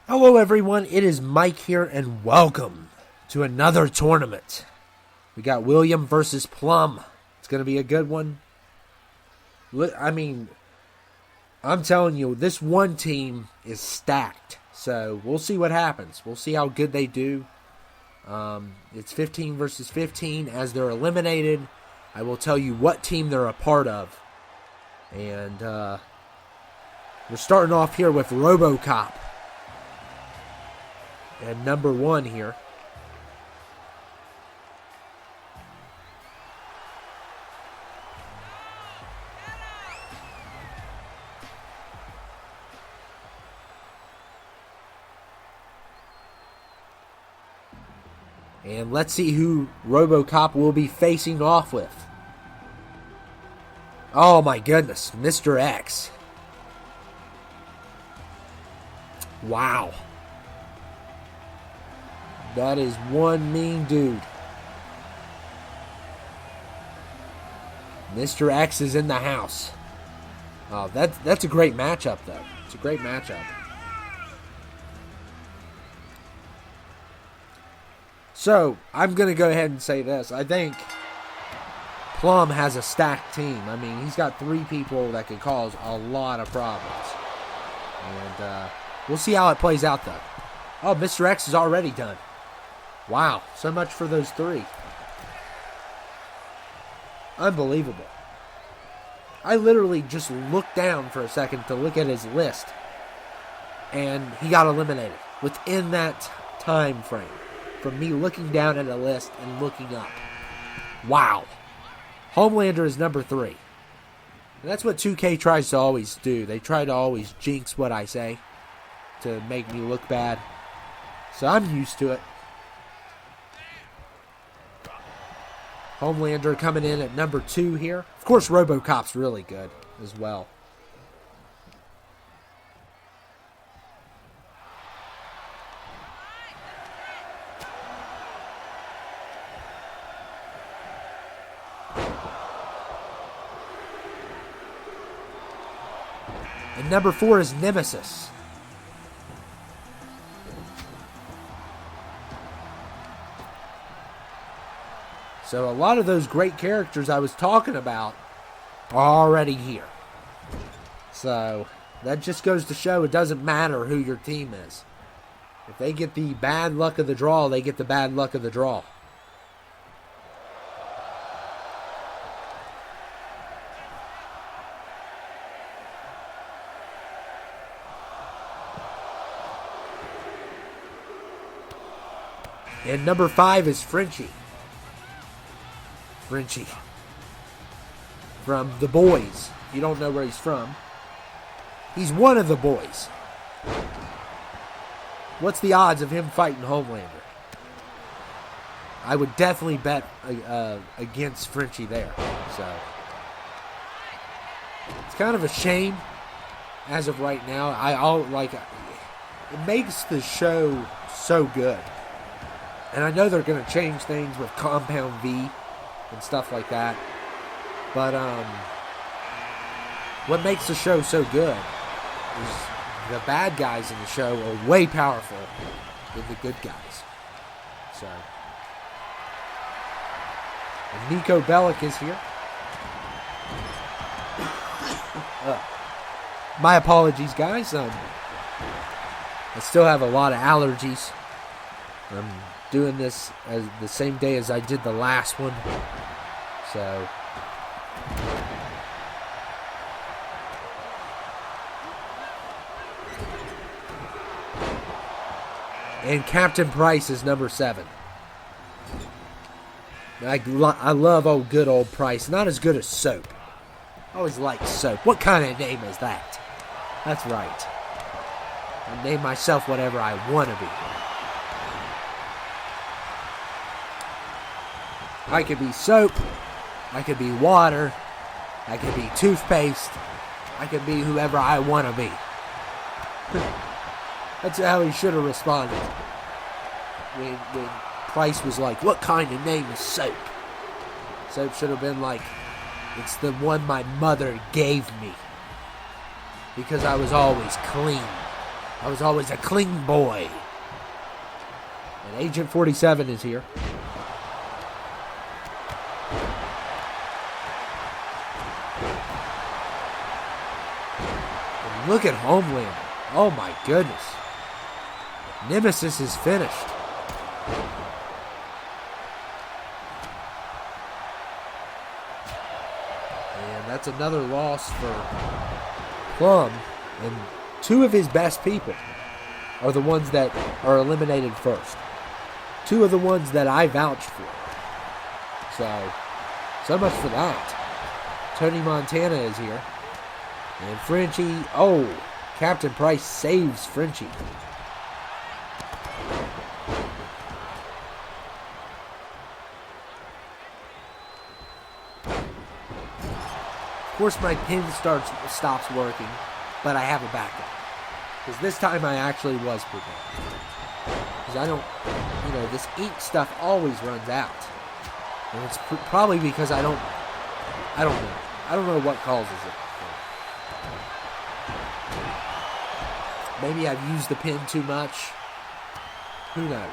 Hello everyone, it is Mike here and welcome to another tournament. We got William versus Plum. It's going to be a good one. I mean, I'm telling you, this one team is stacked. So we'll see what happens. We'll see how good they do. It's 15 versus 15 as they're eliminated. I will tell you what team they're a part of. And we're starting off here with RoboCop. And number one here. And let's see who RoboCop will be facing off with. Oh my goodness, Mr. X. Wow. That is one mean dude. Mr. X is in the house. Oh, that's a great matchup, though. It's a great matchup. So, I'm going to go ahead and say this. I think Plum has a stacked team. I mean, he's got three people that could cause a lot of problems. And we'll see how it plays out, though. Oh, Mr. X is already done. Wow, so much for those three. Unbelievable. I literally just looked down for a second to look at his list. And he got eliminated within that time frame. From me looking down at a list and looking up. Wow. Homelander is number 3. And that's what 2K tries to always do. They try to always jinx what I say to make me look bad. So I'm used to it. Homelander coming in at number 2 here. Of course, RoboCop's really good as well. And number 4 is Nemesis. So a lot of those great characters I was talking about are already here. So that just goes to show it doesn't matter who your team is. If they get the bad luck of the draw, they get the bad luck of the draw. And number 5 is Frenchie. Frenchie. From The Boys. If you don't know where he's from, he's one of the boys. What's the odds of him fighting Homelander? I would definitely bet against Frenchie there. So it's kind of a shame as of right now. It makes the show so good. And I know they're going to change things with Compound V and stuff like that. But what makes the show so good is the bad guys in the show are way powerful than the good guys. So, and Nico Bellic is here. My apologies, guys. I still have a lot of allergies. I'm doing this as the same day as I did the last one. So and Captain Price is number 7. I love old good old Price. Not as good as Soap. I always liked Soap. What kind of name is that? That's right. I name myself whatever I want to be. I could be soap, I could be water, I could be toothpaste, I could be whoever I want to be. That's how he should have responded. When Price was like, what kind of name is Soap? Soap should have been like, it's the one my mother gave me. Because I was always clean. I was always a clean boy. And Agent 47 is here. And look at Homelander. Oh my goodness. Nemesis is finished. And that's another loss for Plum. And two of his best people are the ones that are eliminated first. Two of the ones that I vouched for. So much for that. Tony Montana is here. And Frenchie, Captain Price saves Frenchie. Of course, my pin stops working, but I have a backup. Because this time I actually was prepared. Because I don't, this ink stuff always runs out. And it's probably because I don't know. I don't know what causes it. Maybe I've used the pen too much. Who knows?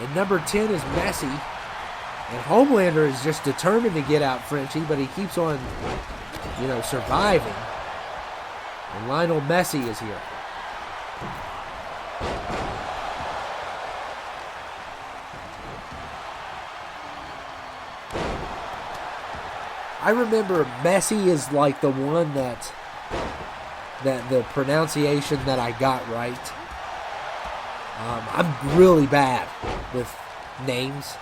And number 10 is Messi. And Homelander is just determined to get out Frenchie, but he keeps on, surviving. And Lionel Messi is here. I remember Messi is like the one that the pronunciation that I got right. I'm really bad with names.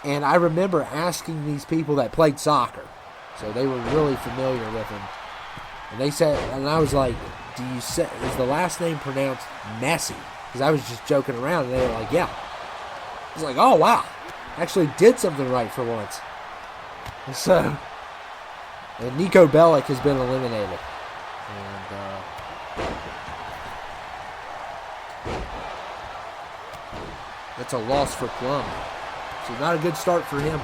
And I remember asking these people that played soccer. So they were really familiar with him. And they said, and I was like, is the last name pronounced Messi? Because I was just joking around. And they were like, yeah. I was like, oh, wow. I actually did something right for once. And Nico Bellic has been eliminated. And, that's a loss for Plum. So not a good start for him.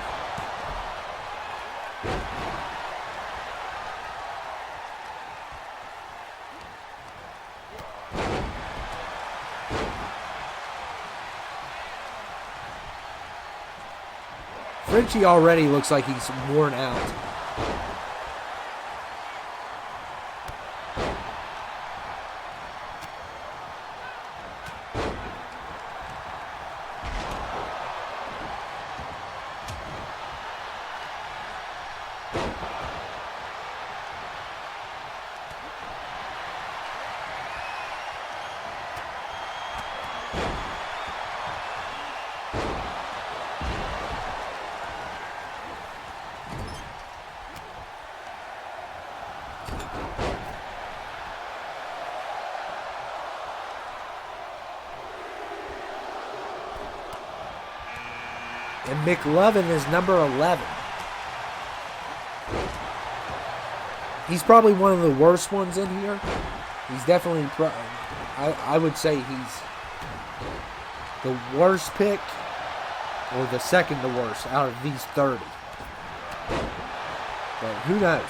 Frenchie already looks like he's worn out. And McLovin is number 11. He's probably one of the worst ones in here. He's definitely, I would say he's the worst pick or the second to worst out of these 30. But who knows?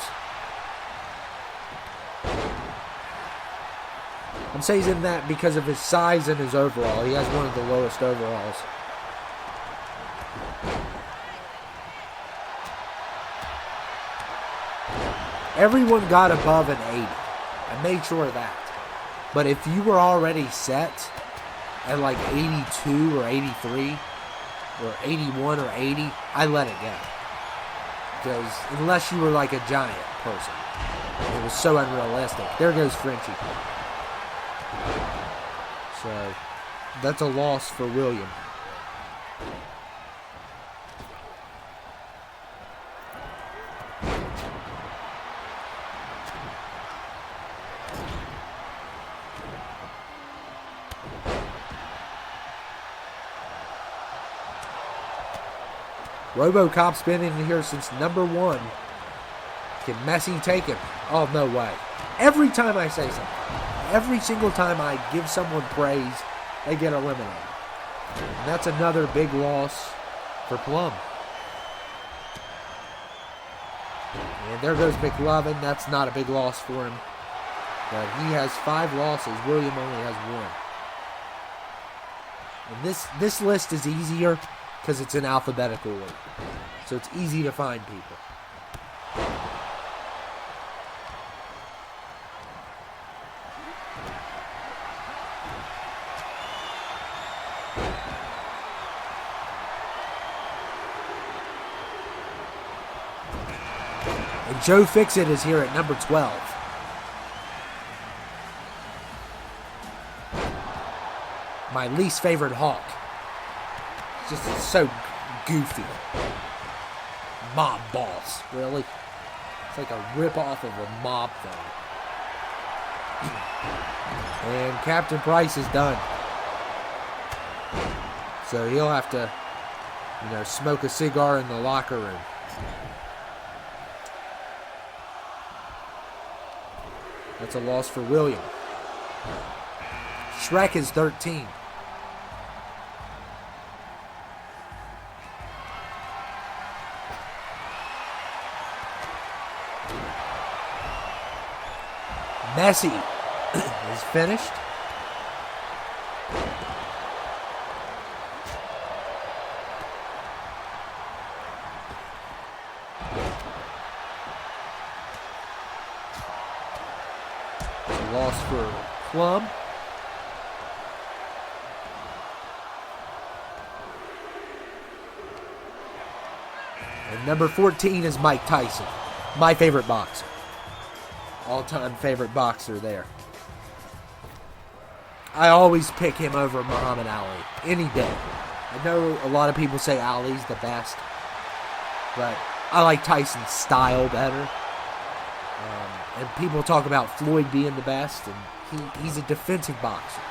I'm saying that because of his size and his overall. He has one of the lowest overalls. Everyone got above an 80. I made sure of that. But if you were already set at like 82 or 83 or 81 or 80, I let it go. Because unless you were like a giant person, it was so unrealistic. There goes Frenchie. So that's a loss for William. RoboCop's been in here since number 1. Can Messi take him? Oh, no way. Every time I say something, every single time I give someone praise, they get eliminated. And that's another big loss for Plum. And there goes McLovin. That's not a big loss for him. But he has 5 losses. William only has 1. And this list is easier because it's in alphabetical order. So it's easy to find people. And Joe Fixit is here at number 12. My least favorite Hawk. Just so goofy. Mob boss, really? It's like a rip-off of a mob thing. And Captain Price is done. So he'll have to, smoke a cigar in the locker room. That's a loss for William. Shrek is 13. Messi is finished. It's a loss for Plum. And number 14 is Mike Tyson, my favorite boxer. All-time favorite boxer there. I always pick him over Muhammad Ali any day. I know a lot of people say Ali's the best, but I like Tyson's style better. And people talk about Floyd being the best, and he's a defensive boxer.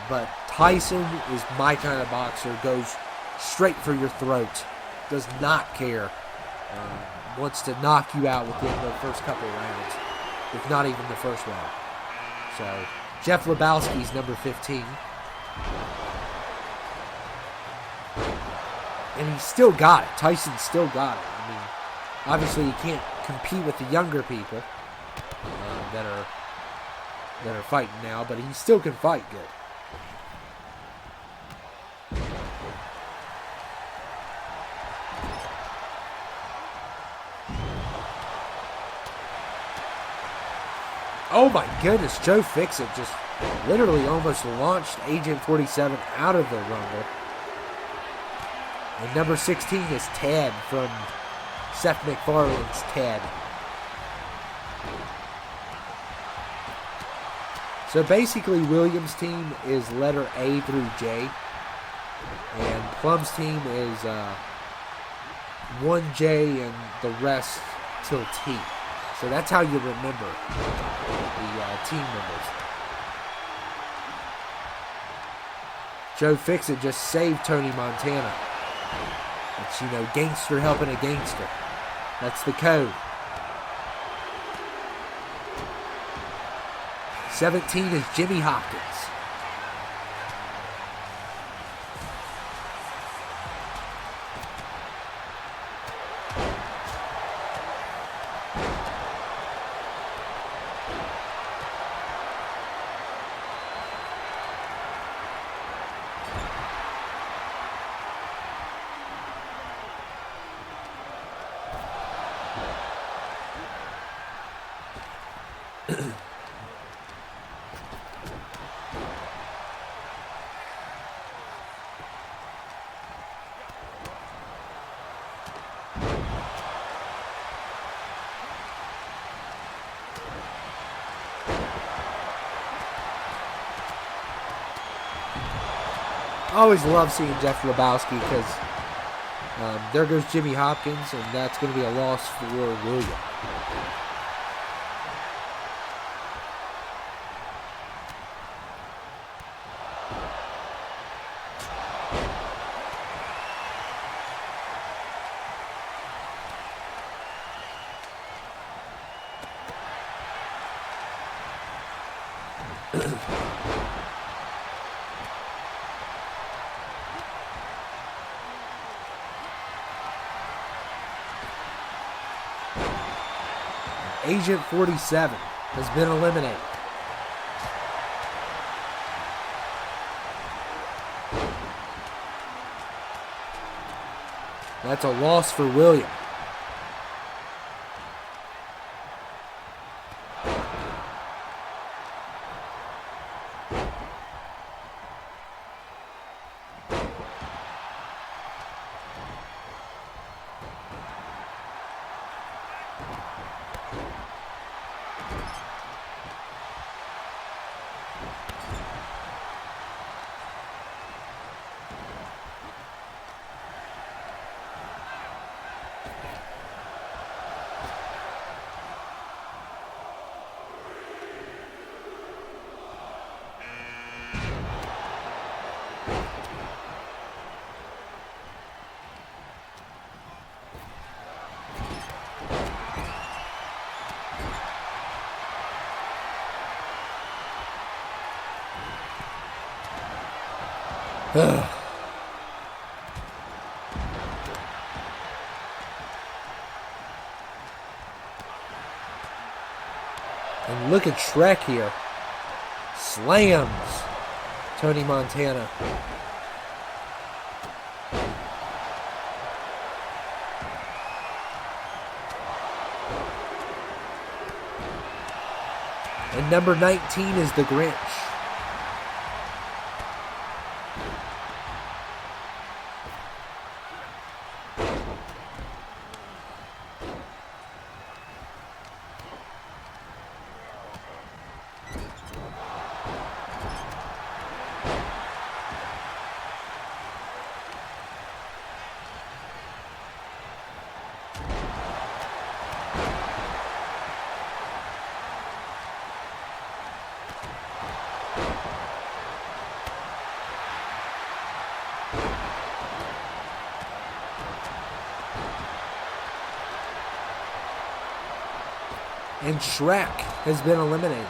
But Tyson is my kind of boxer. Goes straight for your throat. Does not care. Wants to knock you out within the first couple of rounds, if not even the first round. So, Jeff Lebowski's number 15. And he's still got it. Tyson's still got it. I mean, obviously he can't compete with the younger people that are fighting now, but he still can fight good. Oh my goodness, Joe Fixit just literally almost launched Agent 47 out of the Rumble. And number 16 is Ted from Seth MacFarlane's Ted. So basically Williams' team is letter A through J. And Plum's team is 1J and the rest till T. So that's how you remember the team members. Joe Fixit just saved Tony Montana. It's, gangster helping a gangster. That's the code. 17 is Jimmy Hopkins. I always love seeing Jeff Lebowski because there goes Jimmy Hopkins, and that's going to be a loss for William. Agent 47 has been eliminated. That's a loss for William. And look at Shrek here. Slams Tony Montana. And number 19 is the Grinch. And Shrek has been eliminated.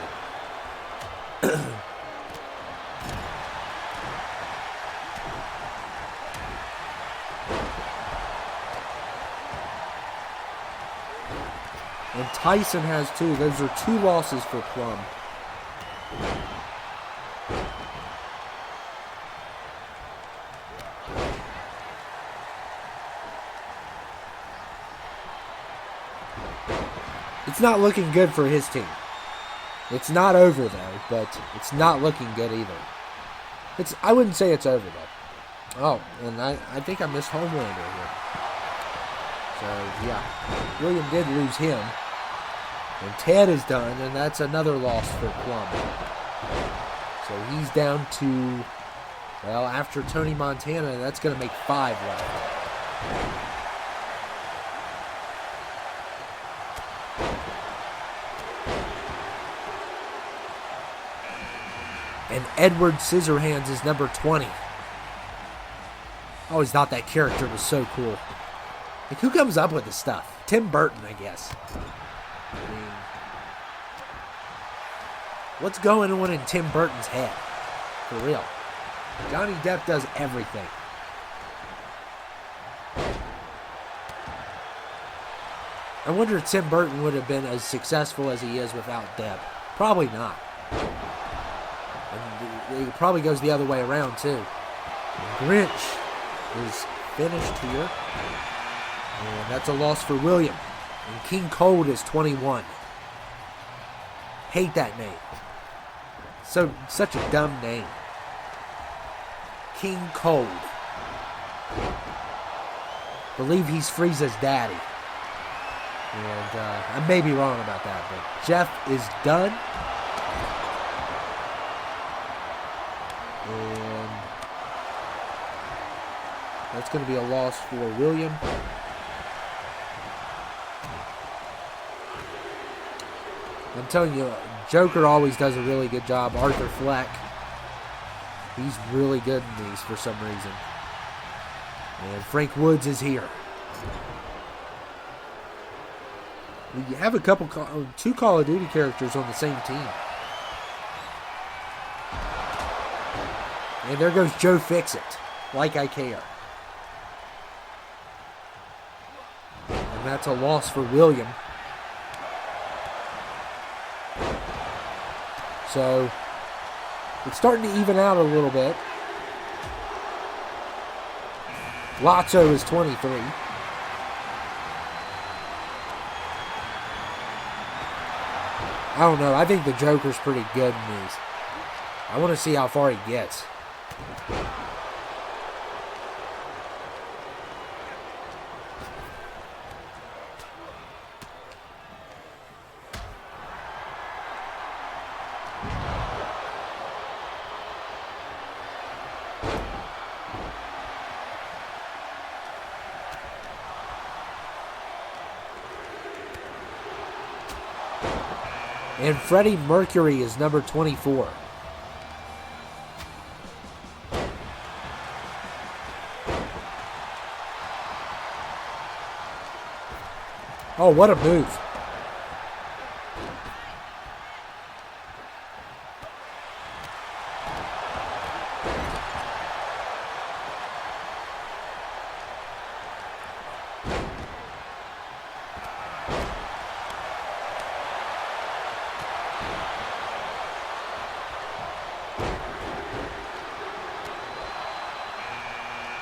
And Tyson has two. Those are 2 losses for Plum. It's not looking good for his team. It's not over, though, but it's not looking good either. I wouldn't say it's over, though. Oh, and I think I missed Homelander here. So, yeah. William did lose him. And Ted is done, and that's another loss for Plum. So he's down to, well, after Tony Montana, that's going to make 5 left. And Edward Scissorhands is number 20. I always thought that character was so cool. Like, who comes up with this stuff? Tim Burton, I guess. I mean, what's going on in Tim Burton's head? For real. Johnny Depp does everything. I wonder if Tim Burton would have been as successful as he is without Depp. Probably not. And it probably goes the other way around, too. And Grinch is finished here. And that's a loss for William. And King Cold is 21. Hate that name. Such a dumb name. King Cold. Believe he's Frieza's daddy. And I may be wrong about that, but Jeff is done. And that's going to be a loss for William. I'm telling you, Joker always does a really good job. Arthur Fleck, he's really good in these for some reason. And Frank Woods is here. We have two Call of Duty characters on the same team. And there goes Joe Fix-It. Like I care. And that's a loss for William. So, it's starting to even out a little bit. Lotso is 23. I don't know. I think the Joker's pretty good in these. I want to see how far he gets. And Freddie Mercury is number 24. Oh, what a move.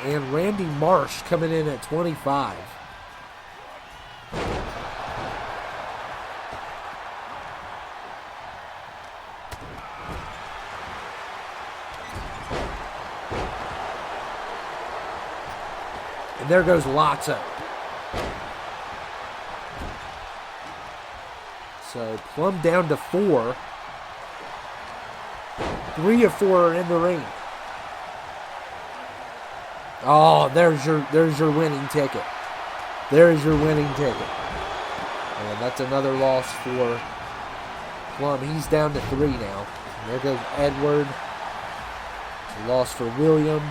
And Randy Marsh coming in at 25. And there goes Lotso. So Plum down to 4. 3 of 4 are in the ring. Oh, there's your winning ticket. There's your winning ticket. And that's another loss for Plum. He's down to 3 now. And there goes Edward. A loss for William.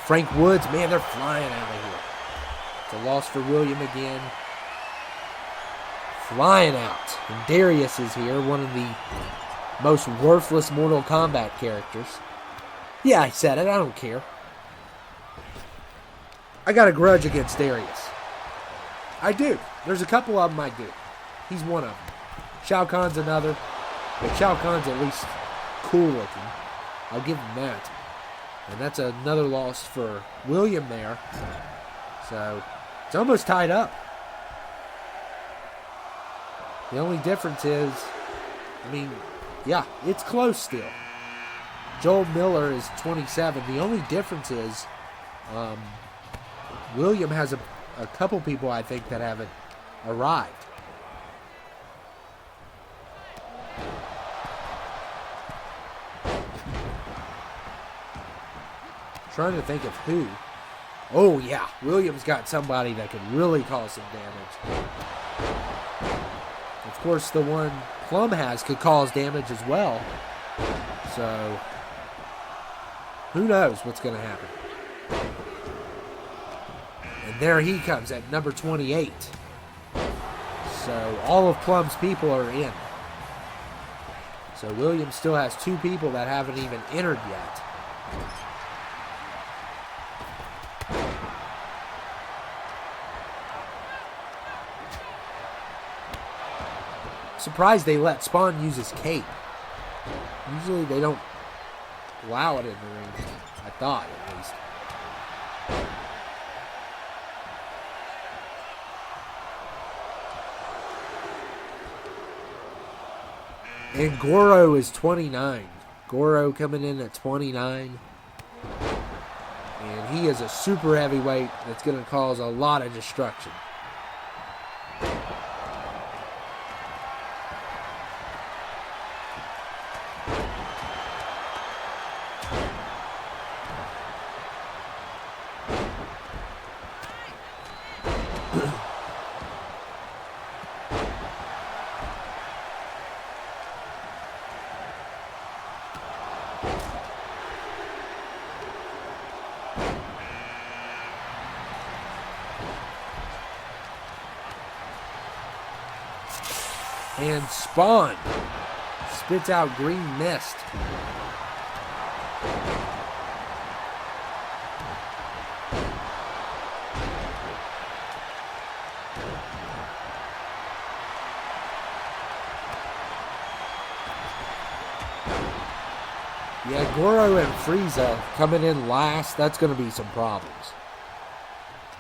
Frank Woods, man, they're flying out of here. It's a loss for William again. Flying out. And Darius is here, one of the most worthless Mortal Kombat characters. Yeah, I said it. I don't care. I got a grudge against Darius. I do. There's a couple of them I do. He's one of them. Shao Kahn's another. But Shao Kahn's at least cool looking. I'll give him that. And that's another loss for William there. So, it's almost tied up. The only difference is, yeah, it's close still. Joel Miller is 27. The only difference is William has a couple people, I think, that haven't arrived. Trying to think of who. Oh, yeah. William's got somebody that could really cause some damage. Of course, the one Plum has could cause damage as well. So, who knows what's going to happen. And there he comes at number 28. So, all of Plum's people are in. So, William still has 2 people that haven't even entered yet. Surprised they let Spawn use his cape. Usually they don't allow it in the ring. I thought, at least. And Goro is 29. Goro coming in at 29. And he is a super heavyweight that's going to cause a lot of destruction. And Spawn spits out green mist. Yeah, Goro and Frieza coming in last, that's going to be some problems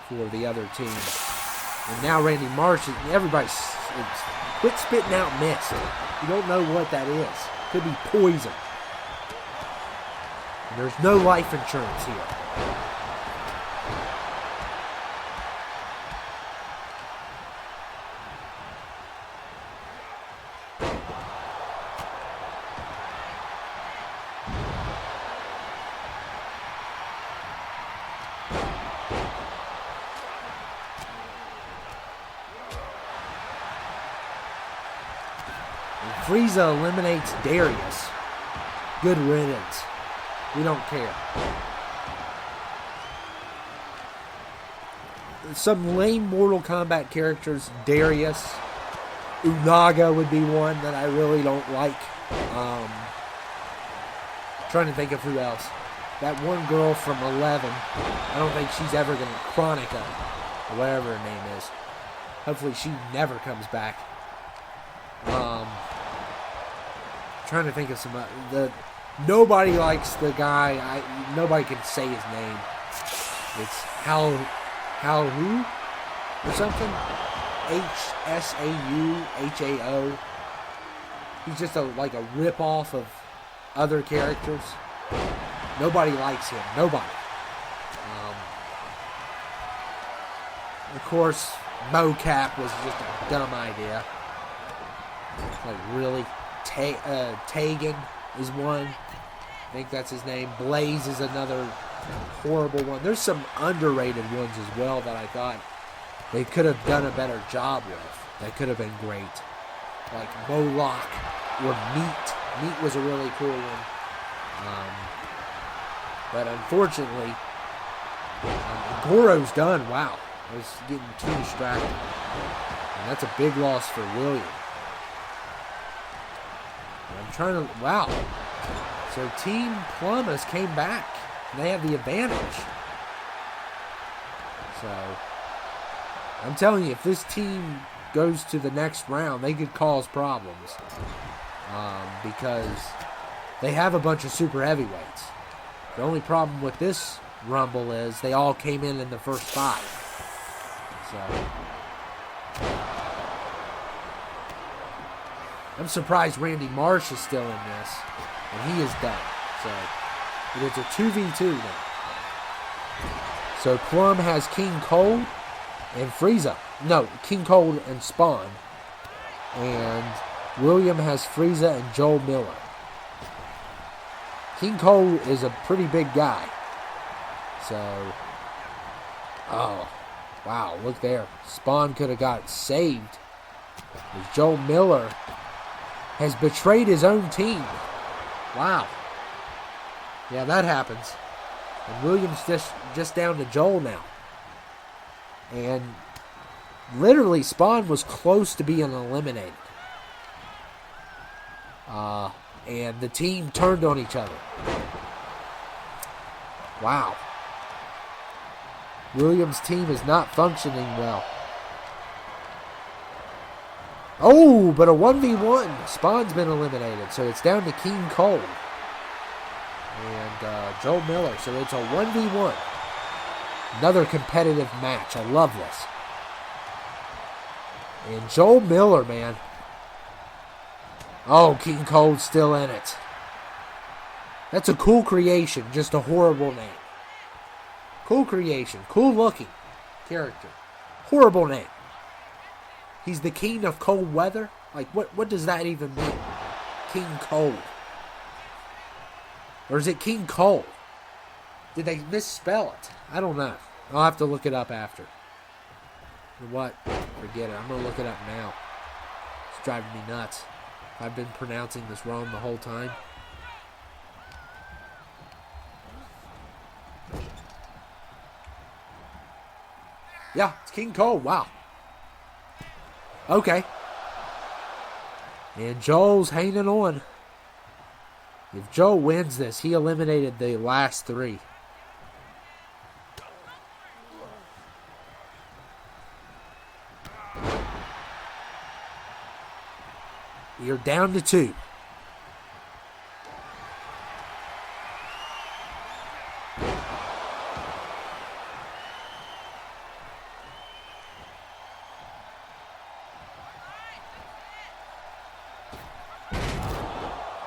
for the other team. And now Randy Marsh, everybody's quit spitting out mist. You don't know what that is. Could be poison. And there's no life insurance here. Frieza eliminates Darius. Good riddance. We don't care. Some lame Mortal Kombat characters. Darius. Unaga would be one that I really don't like. Trying to think of who else. That one girl from 11. I don't think she's ever going to... Chronica. Or whatever her name is. Hopefully she never comes back. Trying to think of some nobody likes the guy. Nobody can say his name. It's Hal who or something. HSAUHAO. He's just like a rip off of other characters. Nobody likes him. Nobody. Of course, mocap was just a dumb idea. Like really. Tegan is one. I think that's his name. Blaze is another horrible one. There's some underrated ones as well that I thought they could have done a better job with. That could have been great. Like Moloch or Meat. Meat was a really cool one. But unfortunately, Goro's done. Wow. I was getting too distracted. And that's a big loss for William. I'm trying to... Wow. So Team Plum has came back. They have the advantage. So, I'm telling you, if this team goes to the next round, they could cause problems. Because they have a bunch of super heavyweights. The only problem with this Rumble is they all came in the first 5. So... I'm surprised Randy Marsh is still in this, and he is done. So, it's a 2v2 now. So, Plum has King Cold and Frieza. No, King Cold and Spawn. And William has Frieza and Joel Miller. King Cold is a pretty big guy. So, oh, wow, look there. Spawn could have got saved. Joel Miller has betrayed his own team. Wow. Yeah, that happens. And William's just down to Joel now. And literally, Spawn was close to being eliminated. And the team turned on each other. Wow. William's team is not functioning well. Oh, but a 1v1. Spawn's been eliminated, so it's down to King Cole and Joel Miller. So it's a 1v1. Another competitive match. I love this. And Joel Miller, man. Oh, King Cole's still in it. That's a cool creation, just a horrible name. Cool creation, cool looking character. Horrible name. He's the king of cold weather? Like, what does that even mean? King Cold. Or is it King Cole? Did they misspell it? I don't know. I'll have to look it up after. You know what? Forget it. I'm going to look it up now. It's driving me nuts. I've been pronouncing this wrong the whole time. Yeah, it's King Cole. Wow. Okay. And Joel's hanging on. If Joel wins this, he eliminated the last 3. You're down to 2.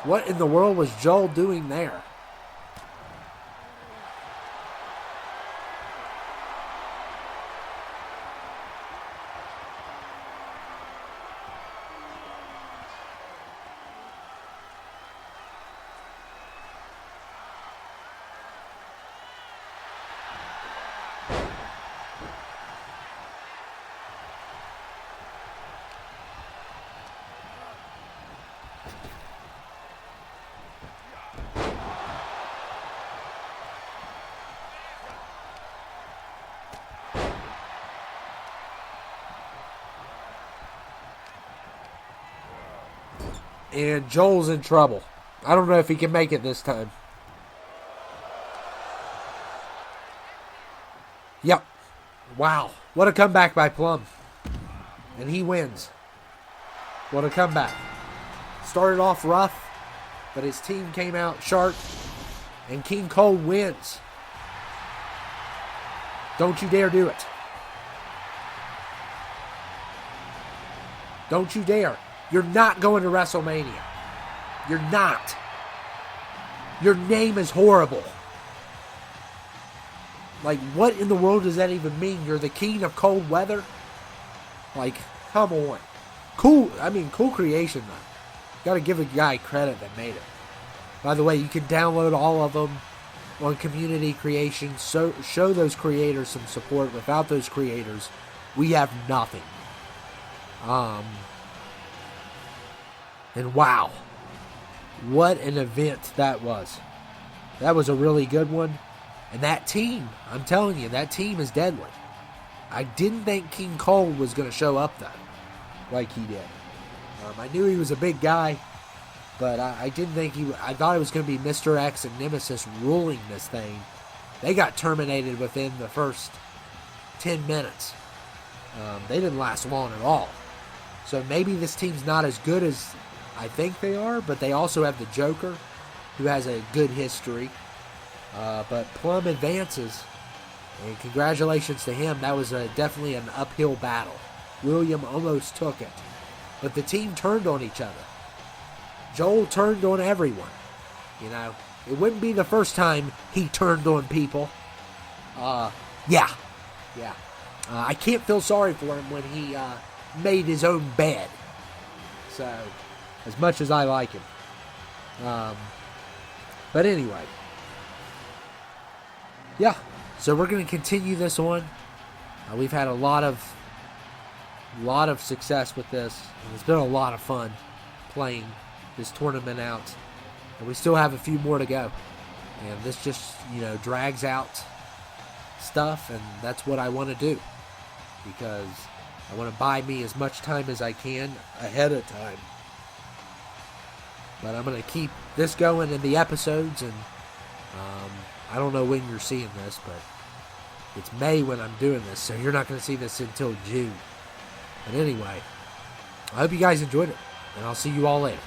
What in the world was Joel doing there? And Joel's in trouble. I don't know if he can make it this time. Yep. Wow. What a comeback by Plum. And he wins. What a comeback. Started off rough, but his team came out sharp. And King Cole wins. Don't you dare do it. Don't you dare. You're not going to WrestleMania. You're not. Your name is horrible. Like, what in the world does that even mean? You're the king of cold weather? Like, come on. Cool creation, though. Got to give a guy credit that made it. By the way, you can download all of them on Community Creation. So show those creators some support. Without those creators, we have nothing. And wow, what an event that was. That was a really good one. And that team, I'm telling you, that team is deadly. I didn't think King Cole was going to show up, though, like he did. I knew he was a big guy, but I didn't think I thought it was going to be Mr. X and Nemesis ruling this thing. They got terminated within the first 10 minutes. They didn't last long at all. So maybe this team's not as good as I think they are, but they also have the Joker, who has a good history. But Plum advances, and congratulations to him. That was definitely an uphill battle. William almost took it, but the team turned on each other. Joel turned on everyone. You know, it wouldn't be the first time he turned on people. Yeah. I can't feel sorry for him when he made his own bed. So, as much as I like him. But anyway. Yeah. So we're going to continue this on. We've had a lot of success with this. And it's been a lot of fun playing this tournament out. And we still have a few more to go. And this just, drags out stuff. And that's what I want to do. Because I want to buy me as much time as I can ahead of time. But I'm going to keep this going in the episodes, and I don't know when you're seeing this, but it's May when I'm doing this, so you're not going to see this until June. But anyway, I hope you guys enjoyed it, and I'll see you all later.